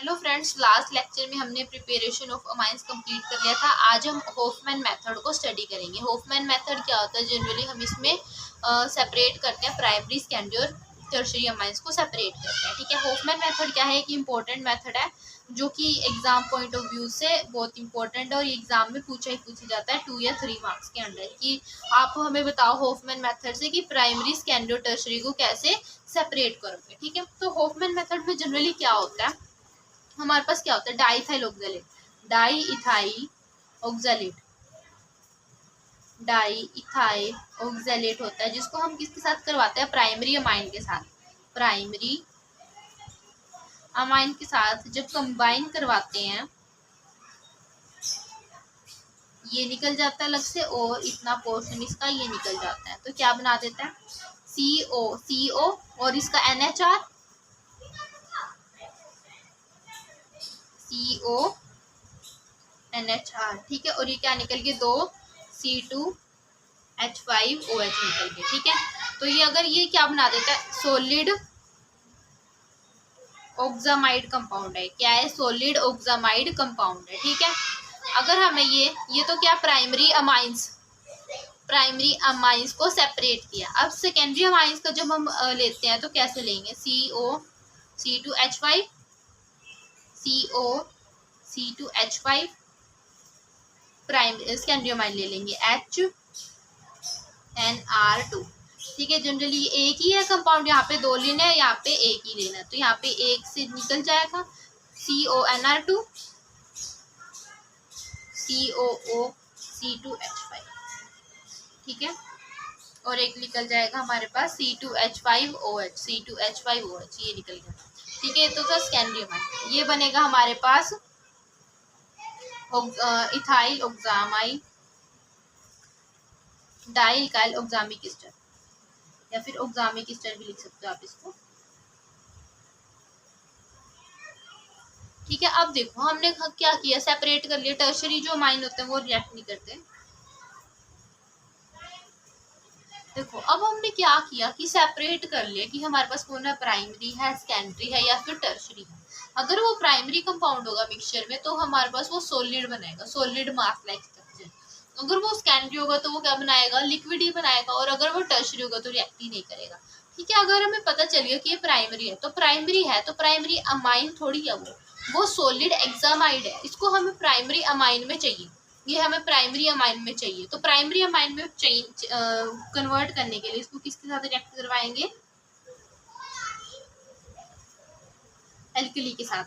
Hello friends, last lecture में हमने preparation of amines complete कर लिया था। आज हम होफमैन मेथड को स्टडी करेंगे। होफमैन मेथड क्या होता है? जनरली हम इसमें सेपरेट करते हैं प्राइमरी, सेकेंडरी और टर्शरी अमाइंस को सेपरेट करते हैं। ठीक है, होफमैन मेथड क्या है? एक इम्पोर्टेंट मेथड है जो कि एग्जाम पॉइंट ऑफ व्यू से बहुत इंपॉर्टेंट है और एग्जाम में पूछा जाता है 2 या 3 मार्क्स के अंदर कि आप हमें बताओ होफमैन मेथड से कि प्राइमरी, सेकेंडरी और टर्शरी को कैसे सेपरेट करोगे। ठीक है, तो होफमैन मेथड में जनरली क्या होता है, हमारे पास क्या होता है? Diethyl oxalate, diethyl oxalate, diethyl oxalate होता है जिसको हम किसके साथ करवाते हैं? प्राइमरी अमाइन के साथ। प्राइमरी अमाइन के साथ जब कंबाइन करवाते हैं, ये निकल जाता है अलग से और इतना पोर्शन इसका ये निकल जाता है, तो क्या बना देता है? CO और इसका NHR, CONHR। ठीक है, और ये क्या निकल के 2 C2H5OH निकल के। ठीक है, तो ये अगर ये क्या बना देता है? सॉलिड ऑक्सामाइड कंपाउंड है। क्या है? सॉलिड ऑक्सामाइड कंपाउंड है। ठीक है, अगर हमें ये तो क्या प्राइमरी अमाइंस को सेपरेट किया। अब सेकेंडरी अमाइंस का जब हम लेते हैं तो कैसे लेंगे? C2H5 C2H5 primary, secondary amine ले लेंगे HNR2। ठीक है, जनरली एक ही है कंपाउंड, यहाँ पे 2 लेना है, यहाँ पे एक ही लेना है, तो यहाँ पे एक से निकल जाएगा CONR2 C2H5। ठीक है, और एक निकल जाएगा हमारे पास C2H5OH, ये निकल गया। ठीक है, तो था सेकेंडरी अमाइन। ये बनेगा हमारे पास इथाइल ऑक्सामाइड, डाइइथाइल ऑक्सामिक एस्टर, या फिर ऑक्सामिक एस्टर भी लिख सकते हो आप इसको। ठीक है, अब देखो हमने क्या किया, सेपरेट कर लिया। टर्शरी जो अमाइन होते हैं वो रिएक्ट नहीं करते। देखो अब हमने क्या किया कि सेपरेट कर लिया कि हमारे पास कौन है, प्राइमरी है, सेकेंडरी है या फिर टर्शरी है। अगर वो प्राइमरी कंपाउंड होगा मिक्सचर में तो हमारे पास वो सॉलिड बनेगा, सॉलिड मास लाइक स्ट्रक्चर। अगर वो सेकेंडरी होगा तो वो क्या बनाएगा? लिक्विड ही बनाएगा। और अगर वो टर्शरी होगा तो रिएक्ट ही नहीं करेगा। ठीक है, अगर हमें पता चल गया कि ये प्राइमरी है तो प्राइमरी अमाइन थोड़ी है, वो सॉलिड एक्सामाइड है। इसको हमें प्राइमरी अमाइन में चाहिए, ये हमें प्राइमरी अमाइन में चाहिए। तो प्राइमरी अमाइन में कन्वर्ट करने के लिए इसको किसके साथ रिएक्ट करवाएंगे? एल्कली के साथ।